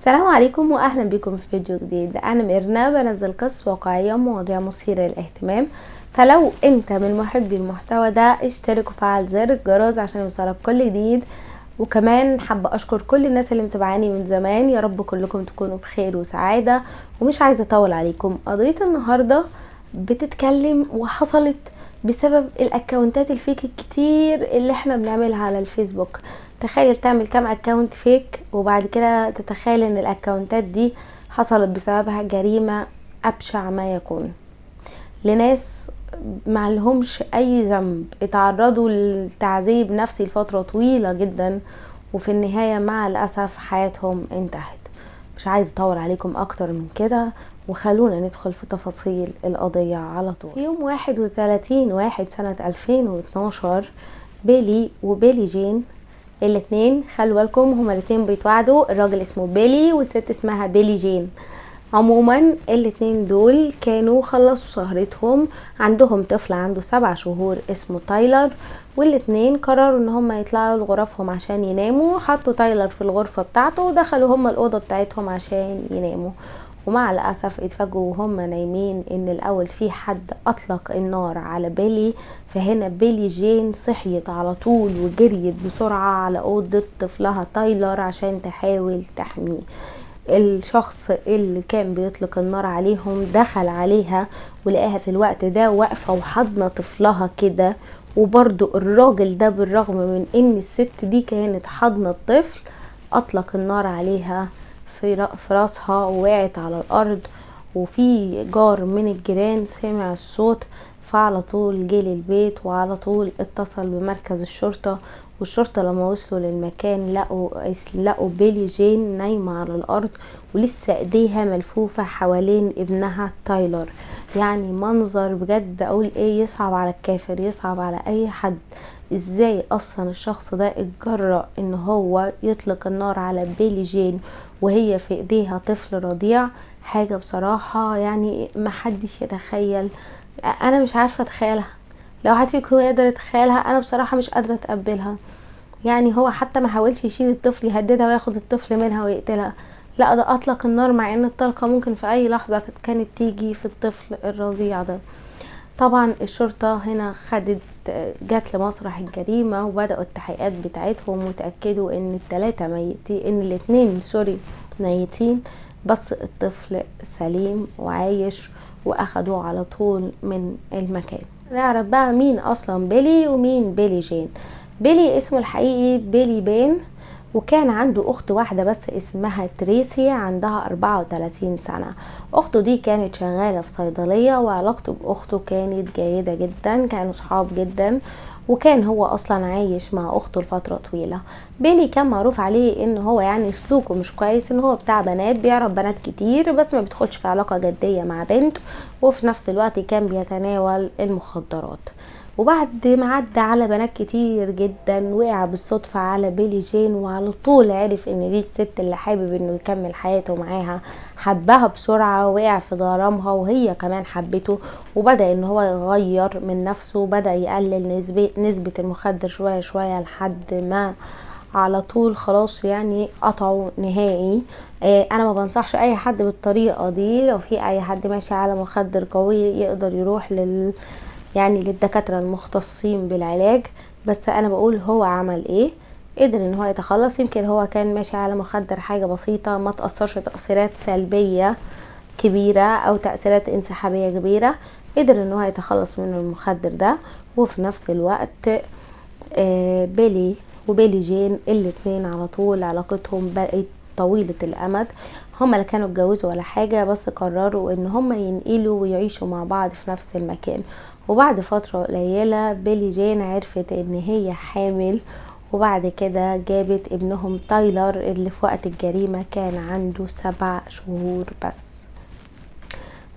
السلام عليكم واهلا بكم في فيديو جديد. انا ميرنا بنزل قصص واقعيه ومواضيع مثيره للاهتمام، فلو انت من محبي المحتوى ده اشترك وفعل زر الجرس عشان يوصلك كل جديد. وكمان حابه اشكر كل الناس اللي متابعاني من زمان، يا رب كلكم تكونوا بخير وسعاده. ومش عايزه اطول عليكم، قضيه النهارده بتتكلم وحصلت بسبب الاكونتات الفيك الكتير اللي احنا بنعملها على الفيسبوك. تخيل تعمل كام اكونت فيك وبعد كده تتخيل ان الاكونتات دي حصلت بسببها جريمة ابشع ما يكون لناس معلهمش اي ذنب، اتعرضوا للتعذيب نفسي لفترة طويلة جدا، وفي النهاية مع الاسف حياتهم انتهت. مش عايز اطول عليكم اكتر من كده، وخلونا ندخل في تفاصيل القضية على طول. في يوم 31/1 سنة 2012 بيلي وبيلي جين الاتنين، خلوا بالكم هما الاتنين بيتوعدوا، الراجل اسمه بيلي والست اسمها بيلي جين. عموما الاتنين دول كانوا خلصوا سهرتهم، عندهم طفل عنده 7 شهور اسمه تايلر، والاتنين قرروا ان هما يطلعوا لغرفهم عشان يناموا. حطوا تايلر في الغرفة بتاعته ودخلوا هما الأوضة بتاعتهم عشان يناموا، ومع الأسف اتفاجئوا وهم نايمين ان الاول في حد اطلق النار على بيلي. فهنا بيلي جين صحيت على طول وجريت بسرعة على اوضة طفلها تايلر عشان تحاول تحميه. الشخص اللي كان بيطلق النار عليهم دخل عليها ولقاها في الوقت ده واقفة وحضنة طفلها كده. وبرضو الراجل ده بالرغم من ان الست دي كانت حضنة الطفل اطلق النار عليها في راسها ووقعت على الارض. وفي جار من الجيران سمع الصوت، فعلى طول جه للبيت وعلى طول اتصل بمركز الشرطة. والشرطة لما وصلوا للمكان لقوا بيلي جين نايمة على الارض ولسه ايديها ملفوفة حوالين ابنها تايلر. يعني منظر بجد اقول ايه، يصعب على الكافر، يصعب على اي حد. ازاي اصلا الشخص ده اتجرأ ان هو يطلق النار على بيلي جين وهي في ايديها طفل رضيع؟ حاجة بصراحة يعني محدش يتخيل. انا مش عارفة اتخيلها، لو حد فيكم يقدر يتخيلها انا بصراحة مش قادرة اتقبلها. يعني هو حتى ما حاولش يشيل الطفل يهددها وياخد الطفل منها ويقتلها، لا ده اطلق النار مع ان الطلقة ممكن في اي لحظة كانت تيجي في الطفل الرضيع ده. طبعا الشرطة هنا جات لمسرح الجريمة وبدأوا التحقيقات بتاعتهم وتأكدوا ان الثلاثة ميتين، ان الاتنين ميتين، بس الطفل سليم وعايش، واخدوه على طول من المكان. نعرف بقى مين اصلا بيلي ومين بيلي جين. بيلي اسمه الحقيقي بيلي بين، وكان عنده اخت واحدة بس اسمها تريسي، عندها 34 سنة. اخته دي كانت شغالة في صيدلية وعلاقته باخته كانت جيدة جدا، كانوا صحاب جدا، وكان هو اصلا عايش مع اخته لفترة طويلة. بيلي كان معروف عليه ان هو يعني سلوكه مش كويس، ان هو بتاع بنات، بيعرف بنات كتير بس ما بيدخلش في علاقة جدية مع بنت، وفي نفس الوقت كان بيتناول المخدرات. وبعد ما عدى على بنات كتير جدا وقع بالصدفة على بيلي جين، وعلى طول عرف ان دي الست اللي حابب انه يكمل حياته معاها. حبها بسرعة ووقع في غرامها وهي كمان حبته، وبدأ ان هو يغير من نفسه، وبدأ يقلل نسبة المخدر شوية شوية لحد ما على طول خلاص يعني قطعوا نهائي. انا ما بنصحش اي حد بالطريقة دي، لو في اي حد ماشي على مخدر قوي يقدر يروح يعني للدكاترة المختصين بالعلاج. بس انا بقول هو عمل ايه، قدر ان هو يتخلص. يمكن هو كان ماشي على مخدر حاجة بسيطة ما تأثرش تأثيرات سلبية كبيرة او تأثيرات انسحابية كبيرة، قدر ان هو يتخلص من المخدر ده. وفي نفس الوقت بيلي وبيلي جين الاتنين على طول علاقتهم بقت طويلة الامد. هما لا كانوا اتجوزوا ولا حاجة، بس قرروا ان هما ينقلوا ويعيشوا مع بعض في نفس المكان. وبعد فترة قليلة بيلي جين عرفت ان هي حامل، وبعد كده جابت ابنهم تايلر اللي في وقت الجريمة كان عنده 7 شهور بس.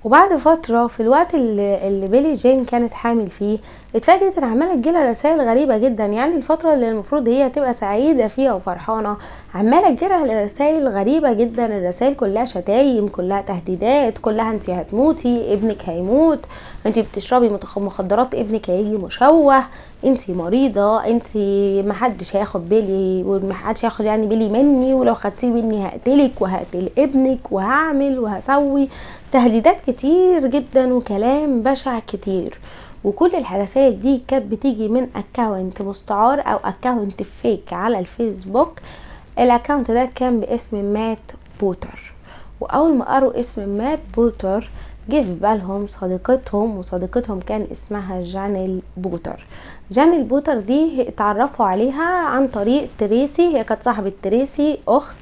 وبعد فترة في الوقت اللي بيلي جين كانت حامل فيه، اتفاجئت ان عماله تجيلها رسائل غريبه جدا. يعني الفتره اللي المفروض هي تبقى سعيده فيها وفرحانه، عماله تجيلها رسائل غريبه جدا. الرسائل كلها شتايم، كلها تهديدات، كلها انت هتموتي، ابنك هيموت، انت بتشربي مخدرات، ابنك هيجي مشوه، انتي مريضة، انتي محدش هياخد بالي ومحدش هياخد يعني بالي مني، ولو خدتيه مني هقتلك وهقتل ابنك وهعمل وهسوي. تهديدات كتير جدا وكلام بشع كتير. وكل الرسائل دي كانت بتيجي من اكاونت مستعار او اكاونت فيك على الفيسبوك. الاكاونت ده كان باسم مات بوتر. واول ما قروا اسم مات بوتر جه في بالهم صديقتهم، وصديقتهم كان اسمها جانيل بوتر. جانيل بوتر دي اتعرفوا عليها عن طريق تريسي، هي كانت صاحبة تريسي اخت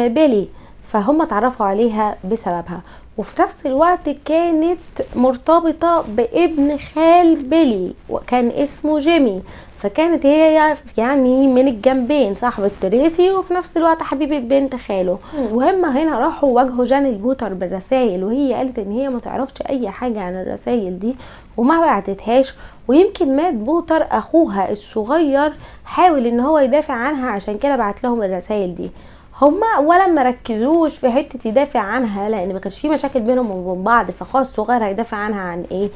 بيلي، فهم اتعرفوا عليها بسببها. وفي نفس الوقت كانت مرتبطة بابن خال بيلي وكان اسمه جيمي، فكانت هي يعني من الجنبين صاحبة تريسي وفي نفس الوقت حبيبة بنت خاله. وهم هنا راحوا واجهوا جانيل بوتر بالرسائل، وهي قالت ان هي ما تعرفش اي حاجة عن الرسائل دي وما بعتتهاش. ويمكن مات بوتر اخوها الصغير حاول ان هو يدافع عنها، عشان كده بعت لهم الرسائل دي. هما ولا ما ركزوش في حته يدافع عنها، لان ما كانش في مشاكل بينهم وبين بعض، فخلاص صغير هيدافع عنها عن ايه؟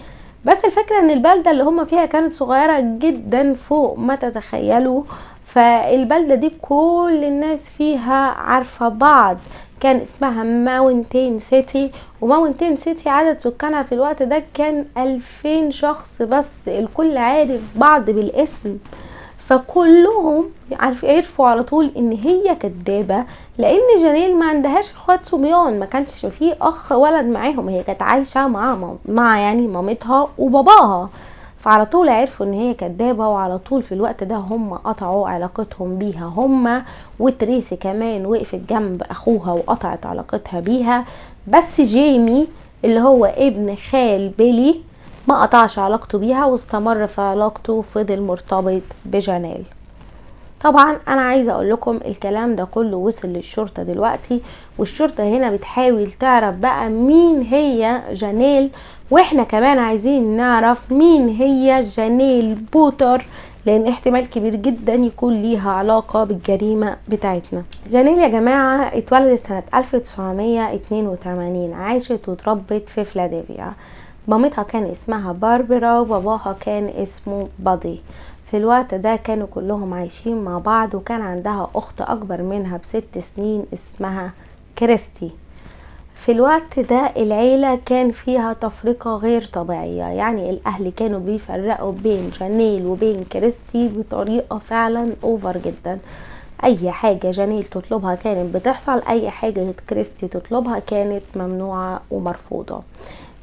بس الفكره ان البلده اللي هما فيها كانت صغيره جدا فوق ما تتخيلوا، فالبلده دي كل الناس فيها عارفه بعض. كان اسمها ماونتين سيتي، وماونتين سيتي عدد سكانها في الوقت ده كان 2000 شخص بس، الكل عارف بعض بالاسم. فكلهم عرفوا على طول ان هي كدابة، لان جانيل ما عندهاش اخوات صبيان، ما كانش فيه اخ ولد معاهم، هي كانت عايشة مع يعني مامتها وباباها. فعلى طول عرفوا ان هي كدابة، وعلى طول في الوقت ده هم قطعوا علاقتهم بيها هم. وتريسي كمان وقفت جنب اخوها وقطعت علاقتها بيها. بس جيمي اللي هو ابن خال بيلي ما قطعش علاقته بيها واستمر في علاقته وفضل مرتبط بجانيل. طبعا انا عايزه اقول لكم الكلام ده كله وصل للشرطه دلوقتي، والشرطه هنا بتحاول تعرف بقى مين هي جانيل، واحنا كمان عايزين نعرف مين هي جانيل بوتر، لان احتمال كبير جدا يكون ليها علاقة بالجريمة بتاعتنا. جانيل يا جماعة اتولدت سنة 1982، عاشت وتربت في فيلادلفيا. مامتها كان اسمها باربرا وباباها كان اسمه بادي. في الوقت ده كانوا كلهم عايشين مع بعض، وكان عندها اخت اكبر منها ب6 سنين اسمها كريستي. في الوقت ده العيلة كان فيها تفرقة غير طبيعية، يعني الاهل كانوا بيفرقوا بين جانيل وبين كريستي بطريقة فعلا اوفر جدا. اي حاجة جانيل تطلبها كانت بتحصل، اي حاجة كريستي تطلبها كانت ممنوعة ومرفوضة.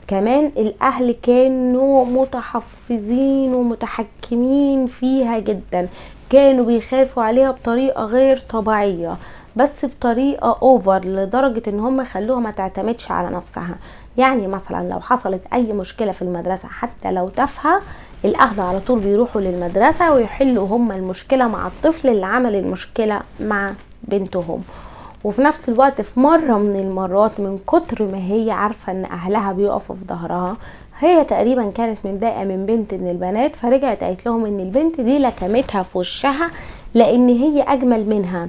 كمان الاهل كانوا متحفظين ومتحكمين فيها جدا، كانوا بيخافوا عليها بطريقة غير طبيعية، بس بطريقة اوفر لدرجة ان هم خلوها ما تعتمدش على نفسها. يعني مثلا لو حصلت اي مشكلة في المدرسة حتى لو تافهة، الاهل على طول بيروحوا للمدرسة ويحلوا هم المشكلة مع الطفل اللي عمل المشكلة مع بنتهم. وفي نفس الوقت في مرة من المرات من كتر ما هي عارفة ان اهلها بيقفوا في ظهرها، هي تقريبا كانت متضايقة من بنت من البنات، فرجعت قالت لهم ان البنت دي لكمتها في وشها لان هي اجمل منها.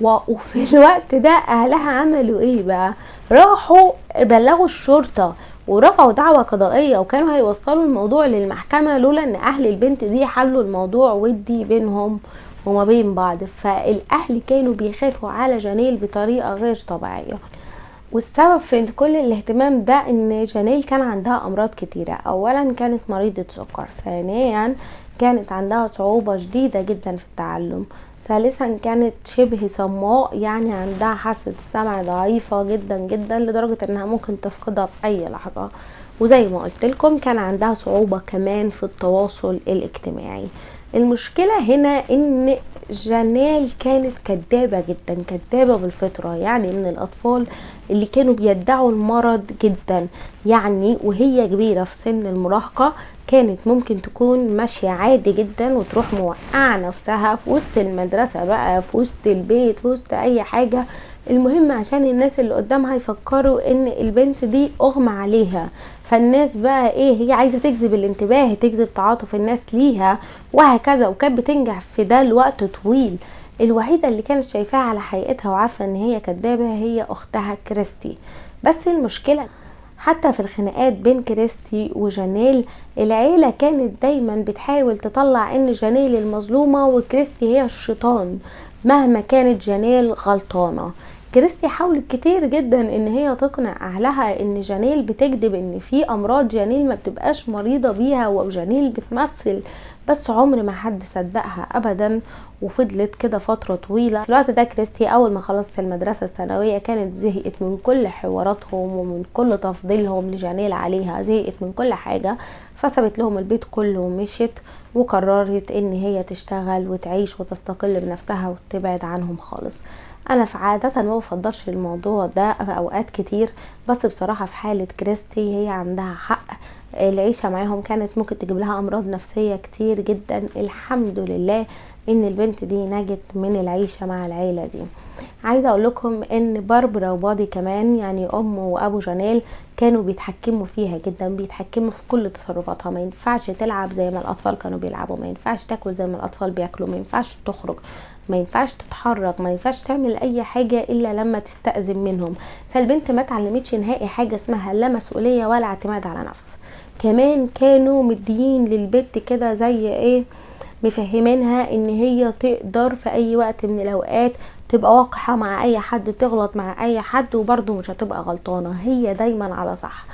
وفي الوقت ده اهلها عملوا ايه بقى؟ راحوا بلغوا الشرطة ورفعوا دعوة قضائية، وكانوا هيوصلوا الموضوع للمحكمة لولا ان اهل البنت دي حلوا الموضوع ودي بينهم وما بين بعض. فالاهل كانوا بيخافوا على جانيل بطريقة غير طبيعية. والسبب في كل الاهتمام ده ان جانيل كان عندها امراض كتيرة. اولا كانت مريضة سكر، ثانيا كانت عندها صعوبة شديدة جدا في التعلم، ثالثا كانت شبه صماء، يعني عندها حاسة السمع ضعيفة جدا جدا لدرجة انها ممكن تفقدها في اي لحظة. وزي ما قلت لكم كان عندها صعوبة كمان في التواصل الاجتماعي. المشكلة هنا ان جانيل كانت كدابة جدا، كدابة بالفطرة، يعني من الاطفال اللي كانوا بيدعوا المرض جدا. يعني وهي كبيرة في سن المراهقة كانت ممكن تكون ماشية عادي جدا وتروح موقعة نفسها في وسط المدرسة بقى، في وسط البيت، في وسط اي حاجة، المهم عشان الناس اللي قدامها يفكروا ان البنت دي اغمى عليها. فالناس بقى ايه، هي عايزة تجذب الانتباه، تجذب تعاطف الناس ليها وهكذا. وكانت بتنجح في ده لوقت طويل. الوحيدة اللي كانت شايفاها على حقيقتها وعارفة ان هي كدابة هي اختها كريستي. بس المشكلة حتى في الخناقات بين كريستي وجانيل العيلة كانت دايما بتحاول تطلع ان جانيل المظلومة وكريستي هي الشيطان مهما كانت جانيل غلطانة. كريستي حاولت كتير جدا ان هي تقنع اهلها ان جانيل بتكذب، ان في امراض جانيل ما بتبقاش مريضة بيها وجانيل بتمثل، بس عمر ما حد صدقها ابدا. وفضلت كده فترة طويلة. في الوقت ده كريستي اول ما خلصت المدرسة الثانوية كانت زهقت من كل حواراتهم ومن كل تفضيلهم لجانيل عليها، زهقت من كل حاجة، فسابت لهم البيت كله ومشيت، وقررت ان هي تشتغل وتعيش وتستقل بنفسها وتبعد عنهم خالص. انا في عادة ما بفضلش الموضوع ده في اوقات كتير، بس بصراحة في حالة كريستي هي عندها حق. العيشة معاهم كانت ممكن تجيب لها امراض نفسية كتير جدا. الحمد لله ان البنت دي نجت من العيشة مع العيلة دي. عايزة اقول لكم ان باربرا وبادي كمان، يعني ام وابو جانيل، كانوا بيتحكموا فيها جدا، بيتحكموا في كل تصرفاتها. ما ينفعش تلعب زي ما الاطفال كانوا بيلعبوا، ما ينفعش تاكل زي ما الاطفال بياكلوا، ما ينفعش تخرج، ما ينفعش تتحرك، ما ينفعش تعمل اي حاجة الا لما تستأذن منهم. فالبنت ما اتعلمتش نهائي حاجة اسمها لا مسؤولية ولا اعتماد على نفس. كمان كانوا مدين للبنت كده زي ايه، مفهمينها ان هي تقدر في اي وقت من الاوقات تبقى واقحة مع اي حد، تغلط مع اي حد وبرضه مش هتبقى غلطانة، هي دايما على صح.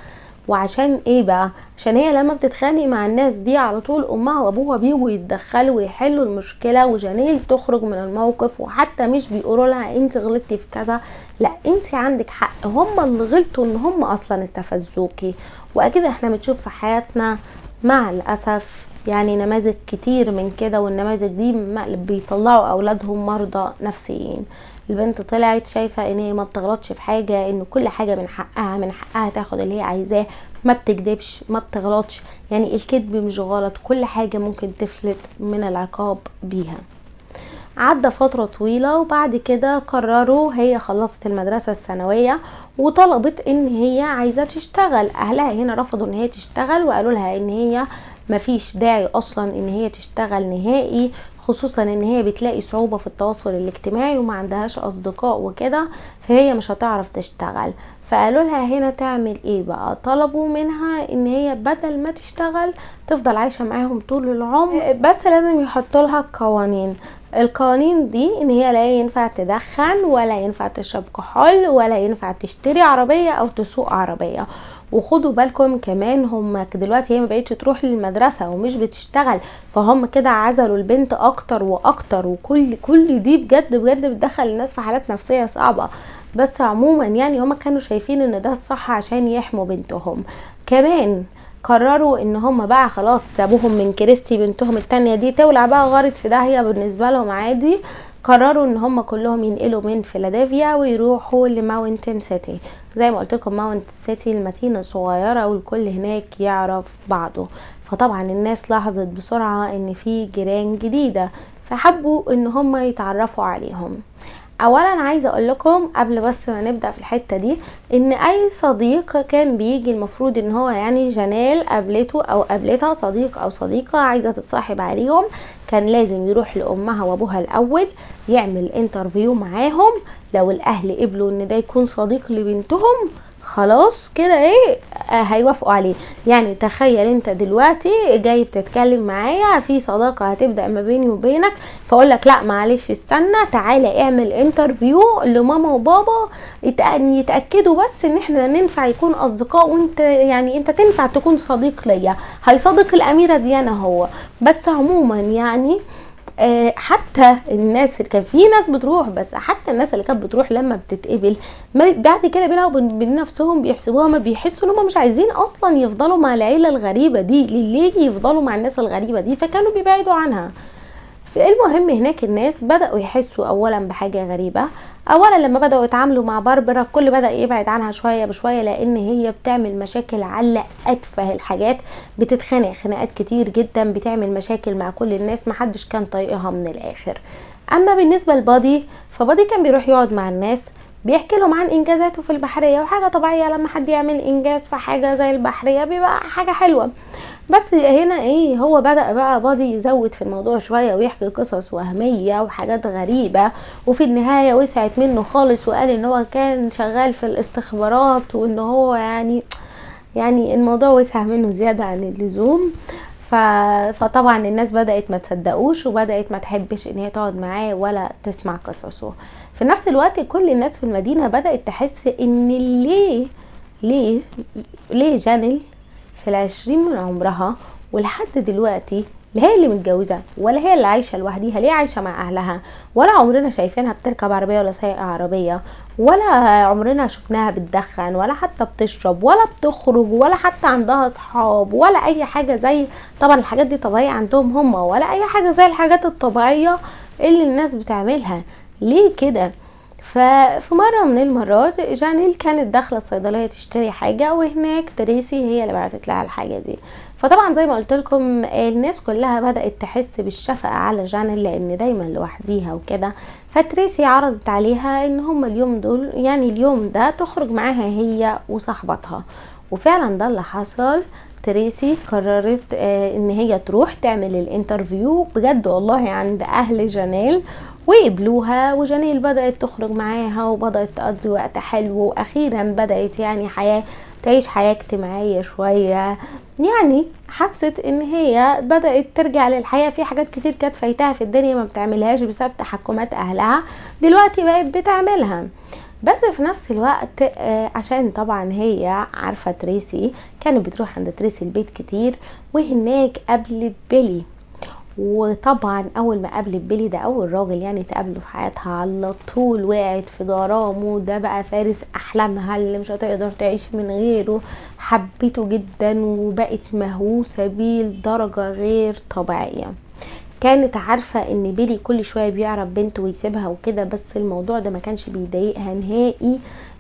وعشان ايه بقى؟ عشان هي لما بتتخانق مع الناس دي على طول امها وابوها بيجوا يتدخلوا ويحلوا المشكله، وجانيل تخرج من الموقف، وحتى مش بيقولوا لها انت غلطتي في كذا، لا انت عندك حق، هم اللي غلطوا ان هم اصلا استفزوكي. واكيد احنا بنشوف في حياتنا مع الاسف يعني نماذج كتير من كده، والنماذج دي بيطلعوا اولادهم مرضى نفسيين. البنت طلعت شايفة ان هي ما بتغلطش في حاجة، ان كل حاجة من حقها، من حقها تاخد اللي هي عايزاه، ما بتكدبش، ما بتغلطش، يعني الكذب مش غلط، كل حاجة ممكن تفلت من العقاب بيها. عدى فترة طويلة وبعد كده قرروا، هي خلصت المدرسة الثانوية وطلبت ان هي عايزة تشتغل. اهلها هنا رفضوا ان هي تشتغل وقالوا لها ان هي مفيش داعي اصلا ان هي تشتغل نهائي، خصوصا ان هي بتلاقي صعوبة في التواصل الاجتماعي وما عندهاش اصدقاء وكده، فهي مش هتعرف تشتغل. فقالوا لها هنا تعمل ايه بقى؟ طلبوا منها ان هي بدل ما تشتغل تفضل عايشة معاهم طول العمر، بس لازم يحطوا لها قوانين. القوانين دي ان هي لا ينفع تدخن ولا ينفع تشرب كحول ولا ينفع تشتري عربية او تسوق عربية. وخدوا بالكم كمان، هم دلوقتي هي ما بقتش تروح للمدرسة ومش بتشتغل، فهم كده عزلوا البنت اكتر واكتر، وكل دي بجد بجد بتدخل الناس في حالات نفسية صعبة. بس عموما يعني هم كانوا شايفين ان ده الصح عشان يحموا بنتهم. كمان قرروا ان هم بقى خلاص سابوهم من كريستي بنتهم التانية دي تولع بقى غارت في داهية بالنسبة لهم عادي. قرروا ان هم كلهم ينقلوا من فيلادلفيا ويروحوا لماونتن سيتي. زي ما قلت لكم ماونتن سيتي المدينة صغيرة والكل هناك يعرف بعضه، فطبعا الناس لاحظت بسرعة ان في جيران جديدة، فحبوا ان هم يتعرفوا عليهم. اولا عايزه اقول لكم قبل بس ما نبدا في الحته دي، ان اي صديق كان بيجي المفروض ان هو يعني جانيل قابلته او قابلتها صديق او صديقه عايزه تتصاحب عليهم، كان لازم يروح لامها وابوها الاول يعمل انترفيو معاهم. لو الاهل قبلوا ان ده يكون صديق لبنتهم خلاص كده ايه هيوافقوا عليه. يعني تخيل انت دلوقتي جاي بتتكلم معايا في صداقة هتبدأ ما بيني وبينك، فاقول لك لا معلش استنى تعالى اعمل انترفيو لماما وبابا يتأكدوا بس ان احنا ننفع يكون اصدقاء، وانت يعني انت تنفع تكون صديق ليا، هيصدق الاميرة ديانا هو. بس عموما يعني حتى الناس كان في ناس بتروح، بس حتى الناس اللي كانت بتروح لما بتتقبل بعد كده بينها وبين نفسهم بيحسبوها، ما بيحسوا ان هم مش عايزين اصلا يفضلوا مع العيله الغريبه دي، ليه يفضلوا مع الناس الغريبه دي، فكانوا بيبعدوا عنها. المهم هناك الناس بدأوا يحسوا اولا بحاجة غريبة. اولا لما بدأوا يتعاملوا مع باربرا الكل بدأ يبعد عنها شوية بشوية، لان هي بتعمل مشاكل على اتفه الحاجات، بتتخانق خناقات كتير جدا، بتعمل مشاكل مع كل الناس، محدش كان طايقها من الاخر. اما بالنسبة لبادي، فبادي كان بيروح يقعد مع الناس بيحكي لهم عن انجازاته في البحرية، وحاجة طبيعية لما حد يعمل انجاز في حاجة زي البحرية بيبقى حاجة حلوة. بس هنا ايه، هو بدأ بقى بادي يزود في الموضوع شوية ويحكي قصص وهمية وحاجات غريبة، وفي النهاية وسعت منه خالص وقال ان هو كان شغال في الاستخبارات، وان هو يعني يعني الموضوع وسع منه زيادة عن اللزوم. فطبعا الناس بدأت ما تصدقوش، وبدأت ما تحبش ان هي تقعد معاه ولا تسمع قصصه. في نفس الوقت كل الناس في المدينة بدأت تحس ان ليه ليه جانل في 20 من عمرها ولحد دلوقتي لا هي اللي متجوزة ولا هي اللي عايشة لوحديها، ليه عايشة مع اهلها؟ ولا عمرنا شايفينها بتركب عربية ولا سايقة عربية، ولا عمرنا شفناها بتدخن ولا حتى بتشرب ولا بتخرج ولا حتى عندها صحاب ولا اي حاجة زي، طبعا الحاجات دي طبيعية عندهم هم، ولا اي حاجة زي الحاجات الطبيعية اللي الناس بتعملها. ليه كده؟ ففي مرة من المرات جانيل كانت داخلة الصيدلية تشتري حاجة، وهناك تريسي هي اللي بعتت لها الحاجة دي. فطبعا زي ما قلت لكم الناس كلها بدأت تحس بالشفقة على جانيل لان دايما لوحديها وكده. فتريسي عرضت عليها ان هم اليوم دول، يعني اليوم ده، تخرج معاها هي وصاحبتها. وفعلا ده اللي حصل. تريسي قررت ان هي تروح تعمل الانترفيو بجد والله عند اهل جانيل، وقبلوها. وجانيل بدأت تخرج معاها وبدأت تقضي وقت حلو، واخيرا بدأت يعني تعيش حياة اجتماعية شوية. يعني حست ان هي بدأت ترجع للحياة، في حاجات كتير كانت فايتها في الدنيا ما بتعملهاش بسبب تحكمات اهلها، دلوقتي بقت بتعملها. بس في نفس الوقت عشان طبعا هي عارفة تريسي، كانت بتروح عند تريسي البيت كتير، وهناك قابلت بيلي. وطبعا اول ما قابلت بيلي، ده اول راجل يعني تقابله في حياتها، على طول وقعت في غرامه، ده بقى فارس احلامها اللي مش هتقدر تعيش من غيره. حبيته جدا وبقت مهووسة بيه لدرجة غير طبيعية. كانت عارفة ان بيلي كل شوية بيعرف بنته ويسيبها وكده، بس الموضوع ده ما كانش بيضايقها نهائي،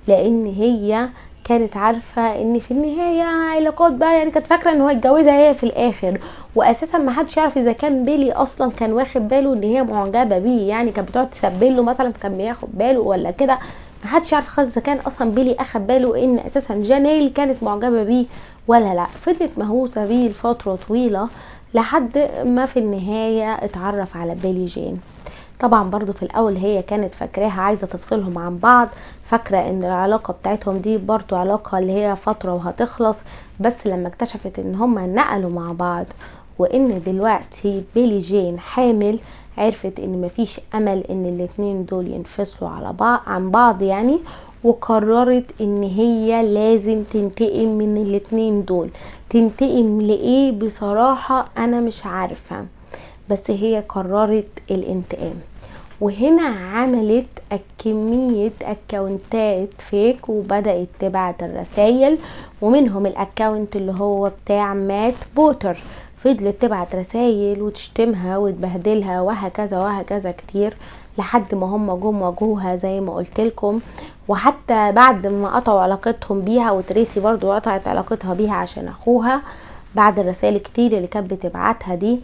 لان هي كانت عارفة ان في النهاية علاقات بقى، يعني كانت فاكرة ان هو يتجوزها هي في الاخر. واساسا ما حدش يعرف اذا كان بيلي اصلا كان واخد باله ان هي معجبة بيه، يعني كانت بتقعد تسبله مثلا كان بياخد باله ولا كده. ما حدش يعرف خالص اذا كان اصلا بيلي اخد باله ان اساسا جانيل كانت معجبة بيه ولا لا. فضلت مهووسة بيه لفترة طويلة لحد ما في النهاية اتعرف على بيلي جين. طبعا برضو في الاول هي كانت فاكراها عايزة تفصلهم عن بعض، فاكرة ان العلاقة بتاعتهم دي برضو علاقة اللي هي فترة وهتخلص. بس لما اكتشفت ان هما نقلوا مع بعض وان دلوقتي بيلي جين حامل، عرفت ان مفيش امل ان الاتنين دول ينفصلوا على بعض عن بعض يعني. وقررت ان هي لازم تنتقم من الاتنين دول. تنتقم لإيه؟ بصراحة انا مش عارفة، بس هي قررت الانتقام. وهنا عملت كمية اكاونتات فيك وبدأت تبعت الرسايل، ومنهم الاكاونت اللي هو بتاع مات بوتر. فضلت تبعت رسايل وتشتمها وتبهدلها وهكذا وهكذا كتير، لحد ما هم جم واجهوها زي ما قلت لكم. وحتى بعد ما قطعوا علاقتهم بيها، وتريسي برضو قطعت علاقتها بيها عشان اخوها بعد الرسائل كتير اللي كانت بتبعتها دي،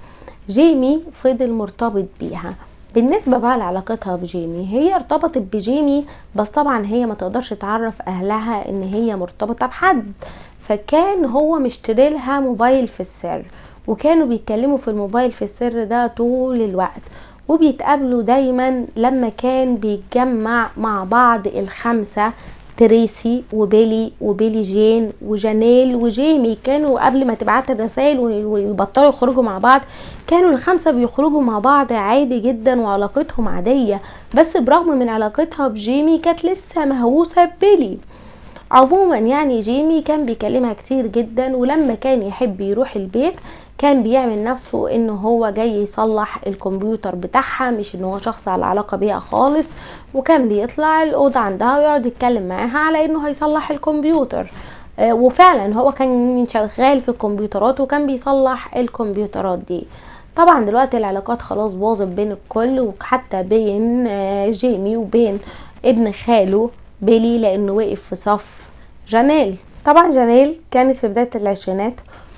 جيمي فضل مرتبط بيها. بالنسبة بقى لعلاقتها بجيمي، هي ارتبطت بجيمي، بس طبعا هي ما تقدرش تعرف اهلها ان هي مرتبطة بحد. فكان هو مشتري لها موبايل في السر، وكانوا بيتكلموا في الموبايل في السر ده طول الوقت، وبيتقابلوا دايما لما كان بيتجمع مع بعض الخمسة، تريسي وبيلي جين وجانيل وجيمي. كانوا قبل ما تبعت الرسائل ويبطلوا يخرجوا مع بعض، كانوا الخمسة بيخرجوا مع بعض عادي جدا وعلاقتهم عادية. بس برغم من علاقتها بجيمي كانت لسه مهووسة ببيلي. عموما يعني جيمي كان بيكلمها كتير جدا، ولما كان يحب يروح البيت كان بيعمل نفسه انه هو جاي يصلح الكمبيوتر بتاعها، مش انه هو شخص على علاقة بيها خالص. وكان بيطلع الأوضة عندها ويقعد يتكلم معاها على انه هيصلح الكمبيوتر. وفعلا هو كان شغال في الكمبيوترات وكان بيصلح الكمبيوترات دي. طبعا دلوقتي العلاقات خلاص باظت بين الكل، وحتى بين جيمي وبين ابن خاله بيلي، لانه وقف في صف جانيل. طبعا جانيل كانت في بداية العشرينات،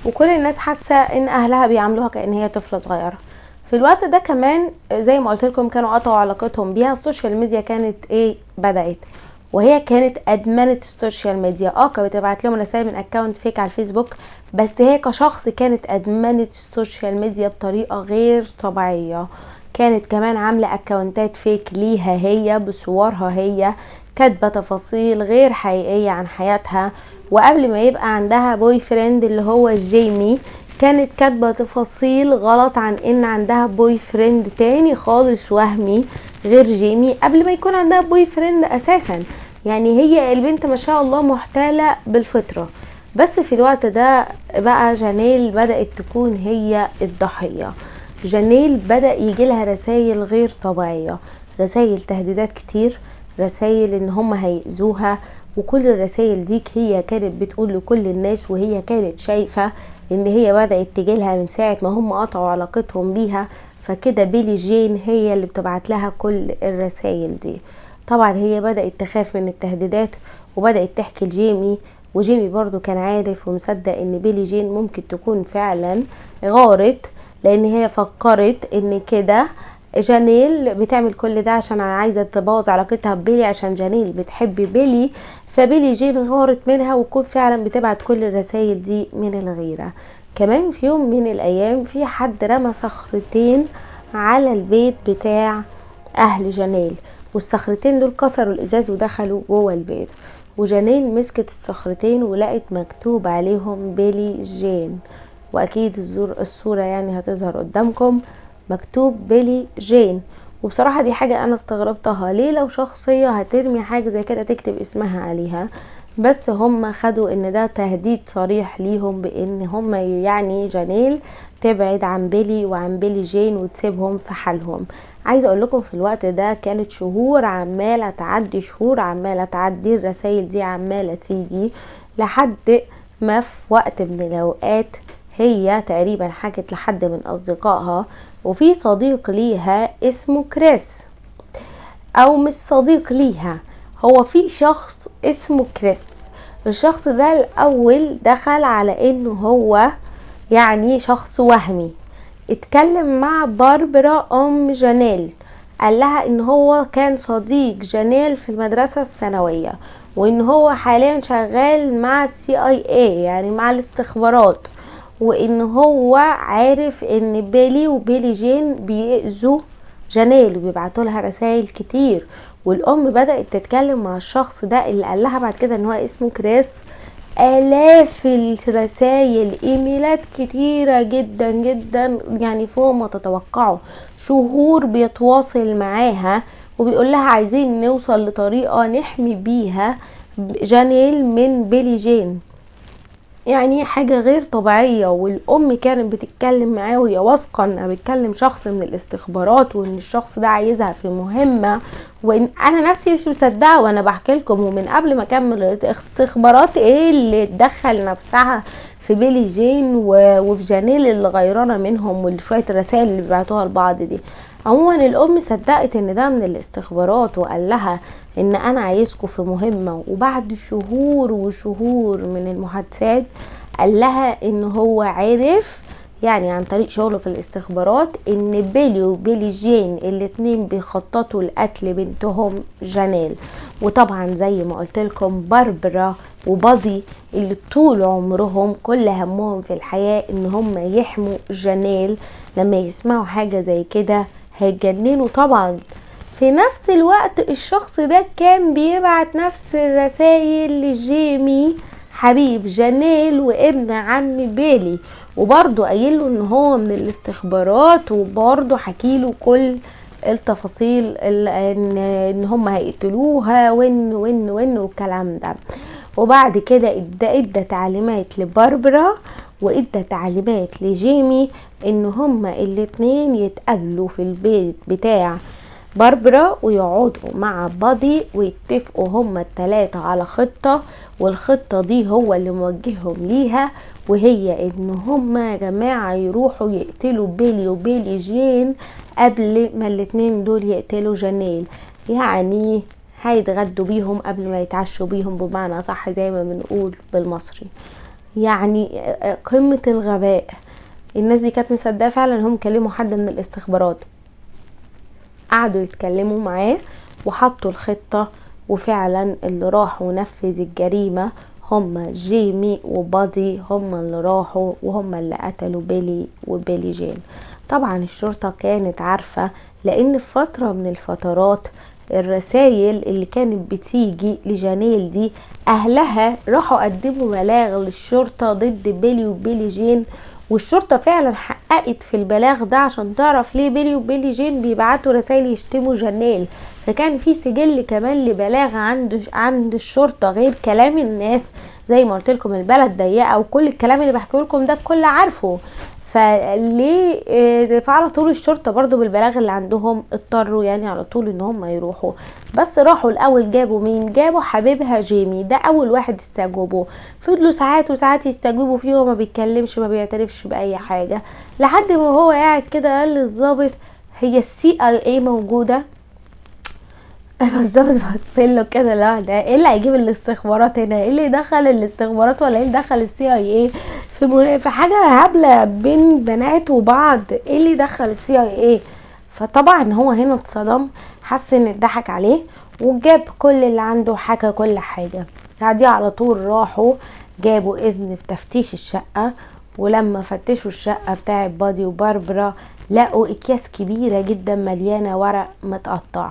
وكل الناس حاسة ان اهلها بيعاملوها كأن هي طفلة صغيرة. في الوقت ده كمان زي ما قلت لكم كانوا قطعوا علاقتهم بيها. السوشيال ميديا كانت بدأت، وهي كانت ادمنت السوشيال ميديا. كانت بتبعت لهم رسائل من اكاونت فيك على الفيسبوك، بس هي كشخص كانت ادمنت السوشيال ميديا بطريقة غير طبيعية. كانت كمان عاملة اكاونتات فيك ليها هي بصورها هي، كاتبة تفاصيل غير حقيقية عن حياتها. وقبل ما يبقى عندها بوي فريند اللي هو جيمي، كانت كاتبة تفاصيل غلط عن ان عندها بوي فريند تاني خالص وهمي غير جيمي، قبل ما يكون عندها بوي فريند اساسا. يعني هي البنت ما شاء الله محتالة بالفطرة. بس في الوقت ده بقى جانيل بدأت تكون هي الضحية. جانيل بدأ يجيلها رسائل غير طبيعية، رسائل تهديدات كتير، رسائل ان هم هيأذوها. وكل الرسائل دي هي كانت بتقول لكل الناس، وهي كانت شايفة ان هي بدأت تجيلها من ساعة ما هم قطعوا علاقتهم بيها. فكده بيلي جين هي اللي بتبعت لها كل الرسائل دي. طبعا هي بدأت تخاف من التهديدات وبدأت تحكي لجيمي، وجيمي برضو كان عارف ومصدق ان بيلي جين ممكن تكون فعلا غارت، لان هي فكرت ان كده جانيل بتعمل كل ده عشان عايزة تبوظ علاقتها ببيلي، عشان جانيل بتحب بيلي. فبيلي جين غارت منها وكون فعلا بتبعت كل الرسائل دي من الغيرة. كمان في يوم من الايام في حد رمى صخرتين على البيت بتاع اهل جانيل، والصخرتين دول كسروا الازاز ودخلوا جوه البيت. وجانيل مسكت الصخرتين ولقت مكتوب عليهم بيلي جين، واكيد الصورة يعني هتظهر قدامكم، مكتوب بيلي جين. وبصراحة دي حاجة انا استغربتها، ليه لو شخصية هترمي حاجة زي كده تكتب اسمها عليها؟ بس هم خدوا ان ده تهديد صريح ليهم بان هم يعني جانيل تبعد عن بيلي وعن بيلي جين وتسيبهم في حالهم. عايزه اقول لكم في الوقت ده كانت شهور عماله تعدي، شهور عماله تعدي، الرسائل دي عماله تيجي، لحد ما في وقت من الاوقات هي تقريبا حكت لحد من اصدقائها، وفي صديق ليها اسمه كريس، او مش صديق ليها، هو في شخص اسمه كريس. الشخص ده الاول دخل على انه هو يعني شخص وهمي، اتكلم مع باربرا ام جانيل، قال لها ان هو كان صديق جانيل في المدرسة الثانوية، وان هو حاليا شغال مع CIA يعني مع الاستخبارات، وان هو عارف ان بيلي وبيلي جين بيأذوا جانيل وبيبعتوا لها رسائل كتير. والام بدأت تتكلم مع الشخص ده اللي قال لها بعد كده ان هو اسمه كريس آلاف الرسائل، ايميلات كتيرة جدا جدا، يعني فوق ما تتوقعوا، شهور بيتواصل معاها وبيقول لها عايزين نوصل لطريقة نحمي بيها جانيل من بيلي جين. يعني حاجة غير طبيعية. والام كانت بتتكلم معاه وهي واثقة انها بتكلم شخص من الاستخبارات، وان الشخص ده عايزها في مهمة، وان انا نفسي مش مصدقة وانا بحكي لكم. ومن قبل ما اكمل، استخبارات ايه اللي تدخل نفسها في بيلي جين وفي جانيل اللي غيرانة منهم، وشوية الرسائل اللي بيبعتوها لبعض دي؟ عموما الام صدقت ان ده من الاستخبارات، وقال لها ان انا عايزكم في مهمة. وبعد شهور وشهور من المحادثات قال لها ان هو عارف يعني عن طريق شغله في الاستخبارات ان بيلي وبيلي جين الاتنين بيخططوا لقتل بنتهم جانيل. وطبعا زي ما قلت لكم باربرا وبادي اللي طول عمرهم كل همهم في الحياة ان هم يحموا جانيل، لما يسمعوا حاجة زي كده هيتجننوا طبعا. في نفس الوقت الشخص ده كان بيبعت نفس الرسائل لجيمي حبيب جانيل وابن عم بيلي، وبرضه قايله ان هو من الاستخبارات، وبرضه حكيله كل التفاصيل ان هم هيقتلوها وان والكلام ده. وبعد كده ادى تعليمات لباربرا وادى تعليمات لجيمي ان هما الاتنين يتقابلوا في البيت بتاع باربرا ويقعدوا مع بادي ويتفقوا هما التلاتة على خطة، والخطة دي هو اللي موجههم ليها، وهي ان هما يا جماعة يروحوا يقتلوا بيلي وبيلي جين قبل ما الاتنين دول يقتلوا جانيل. يعني هيتغدوا بيهم قبل ما يتعشوا بيهم، بمعنى صح زي ما بنقول بالمصري. يعني قمة الغباء. الناس دي كانت مصدقة فعلا هم كلموا حد من الاستخبارات، قعدوا يتكلموا معاه وحطوا الخطة، وفعلا اللي راحوا ونفذ الجريمة هم جيمي وبادي، هم اللي راحوا وهم اللي قتلوا بيلي وبيلي جين. طبعا الشرطة كانت عارفة، لان في فترة من الفترات الرسائل اللي كانت بتيجي لجانيل دي، اهلها راحوا قدموا بلاغ للشرطة ضد بيلي وبيلي جين، والشرطة فعلا حققت في البلاغ ده عشان تعرف ليه بيلي وبيلي جين بيبعتوا رسائل يشتموا جانيل. فكان في سجل كمان لبلاغ عند الشرطة غير كلام الناس. زي ما قلت لكم البلد ضيقة وكل الكلام اللي بحكيه لكم ده الكل عارفه، فليه فعلى طول الشرطة برضو بالبلاغ اللي عندهم اضطروا يعني على طول ان هم يروحوا. بس راحوا الاول جابوا مين؟ جابوا حبيبها جيمي، ده اول واحد استجوبوه. فضلوا ساعات وساعات يستجوبوا فيه وما بيتكلمش ما بيعترفش باي حاجة، لحد ما هو قاعد كده قال للظابط هي CIA موجودة؟ فالظابط بصله كده، لا ده ايه اللي هيجيب الاستخبارات هنا؟ ايه اللي يدخل الاستخبارات ولا ايه اللي دخل CIA في حاجه هبله بين بنات وبعض؟ ايه اللي دخل CIA؟ فطبعا هو هنا اتصدم، حس ان اتضحك عليه، وجاب كل اللي عنده، حكى كل حاجه. بعديها على طول راحوا جابوا اذن بتفتيش الشقه، ولما فتشوا الشقه بتاعت بادي وباربرا لقوا اكياس كبيره جدا مليانه ورق متقطع،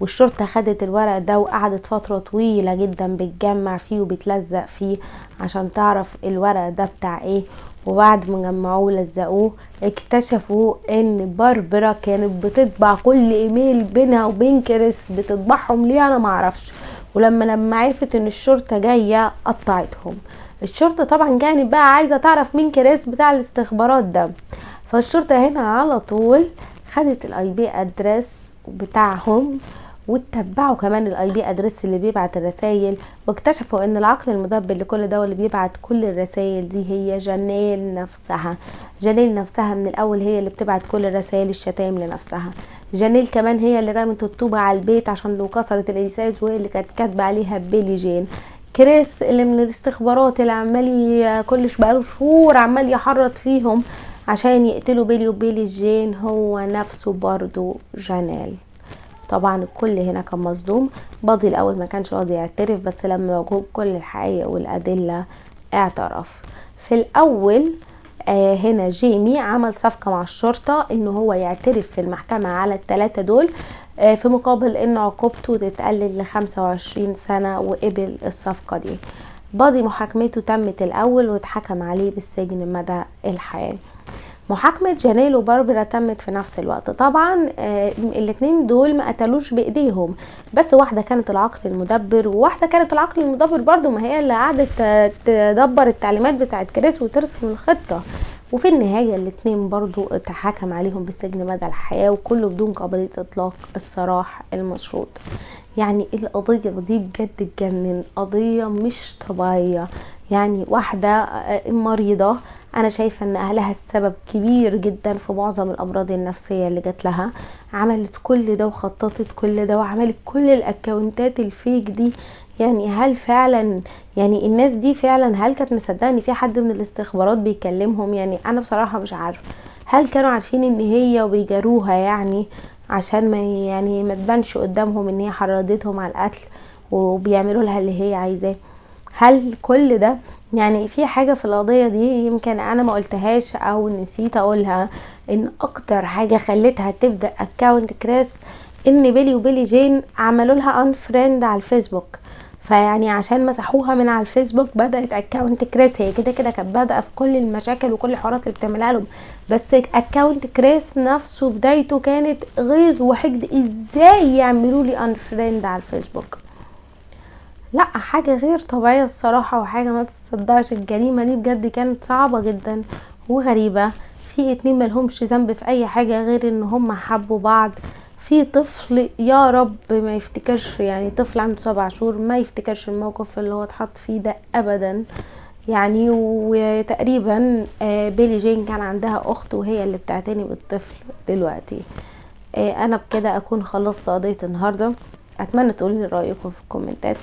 والشرطة خدت الورق ده وقعدت فترة طويلة جدا بتجمع فيه وبتلزق فيه عشان تعرف الورق ده بتاع ايه. وبعد ما جمعوه ولزقوه اكتشفوا ان باربرا كانت بتطبع كل ايميل بينها وبين كريس، بتطبعهم ليه انا معرفش. ولما عرفت ان الشرطة جاية قطعتهم. الشرطة طبعا كانت بقى عايزة تعرف مين كريس بتاع الاستخبارات ده، فالشرطة هنا على طول خدت IP ادرس بتاعهم واتبعوا كمان IP ادرس اللي بيبعت الرسائل، واكتشفوا ان العقل المدبر لكل ده واللي بيبعت كل الرسائل دي هي جانيل نفسها. جانيل نفسها من الاول هي اللي بتبعت كل الرسائل الشتايم لنفسها. جانيل كمان هي اللي رمت الطوبة على البيت عشان لو كسرت الازاز، وهي اللي كانت كاتبه عليها بيلي جين. كريس اللي من الاستخبارات اللي عمال بقاله شهور عمال يحرض فيهم عشان يقتلوا بيلي وبيلي جين، هو نفسه برضو جانيل. طبعا الكل هنا كان مصدوم. بادي الاول ما كانش راضي يعترف، بس لما وجهوا كل الحقيقة والادلة اعترف. في الاول هنا جيمي عمل صفقة مع الشرطة انه هو يعترف في المحكمة على الثلاثة دول، في مقابل ان عقوبته تتقلل ل25 سنة، وقبل الصفقة دي. بادي محاكمته تمت الاول واتحكم عليه بالسجن مدى الحياة. محاكمة جانيل وباربرا تمت في نفس الوقت. طبعا الاتنين دول ما قتلوش بايديهم، بس واحدة كانت العقل المدبر وواحدة كانت العقل المدبر برضو، ما هي اللي قعدت تدبر التعليمات بتاعت كريس وترسم الخطة. وفي النهاية الاتنين برضو اتحكم عليهم بالسجن مدى الحياة، وكله بدون قابلية اطلاق السراح المشروط. يعني القضية دي بجد تجنن، قضية مش طبيعية. يعني واحدة مريضة، انا شايفة ان اهلها السبب كبير جدا في معظم الامراض النفسية اللي جات لها، عملت كل ده وخططت كل ده وعملت كل الاكونتات الفيك دي. يعني هل فعلا يعني الناس دي فعلا هل كانت مصدقه ان في حد من الاستخبارات بيكلمهم؟ يعني انا بصراحة مش عارفة هل كانوا عارفين ان هي وبيجاروها يعني عشان ما تبانش قدامهم ان هي حرضتهم على القتل وبيعملوا لها اللي هي عايزاه. هل كل ده يعني في حاجة في القضية دي يمكن انا ما قلتهاش او نسيت اقولها، ان اكتر حاجة خلتها تبدأ اكاونت كريس ان بيلي وبيلي جين عملوا لها انفريند على الفيسبوك. فيعني عشان مسحوها من على الفيسبوك بدأت اكاونت كريس. هي كده كانت بادئة في كل المشاكل وكل الحوارات اللي بتعملها لهم، بس اكاونت كريس نفسه بدايته كانت غيظ وحقد، ازاي يعملوا لي انفريند على الفيسبوك؟ لا حاجة غير طبيعية الصراحة، وحاجة ما تصدقش. الجريمة دي بجد كانت صعبة جدا وغريبة. في اتنين ملهمش ذنب في اي حاجة غير ان هم حبوا بعض. في طفل يا رب ما يفتكرش، يعني طفل عنده 7 شهور ما يفتكرش الموقف اللي هو اتحط فيه ده ابدا. يعني وتقريبا بيلي جين كان عندها اخت وهي اللي بتعتني بالطفل دلوقتي. انا بكده اكون خلصت قضية النهاردة. اتمنى تقولي رأيكم في الكومنتات.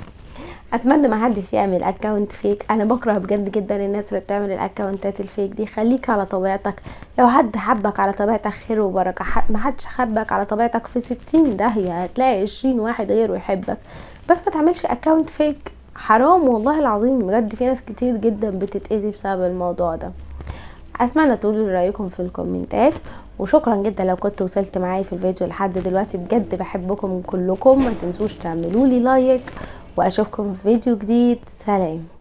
اتمنى ما حدش يعمل اكاونت فيك. انا بكره بجد جدا الناس اللي بتعمل الاكاونتات الفيك دي. خليك على طبيعتك. لو حد حبك على طبيعتك خير وبركه، ما حدش حبك على طبيعتك في 60 داهيه هتلاقي 20 واحد غيره يحبك. بس ما تعملش اكاونت فيك، حرام والله العظيم بجد. في ناس كتير جدا بتتأذي بسبب الموضوع ده. اتمنى تقولوا رايكم في الكومنتات، وشكرا جدا لو كنت وصلت معايا في الفيديو لحد دلوقتي، بجد بحبكم كلكم. ما تنسوش تعملوا لي لايك، واشوفكم في فيديو جديد. سلام.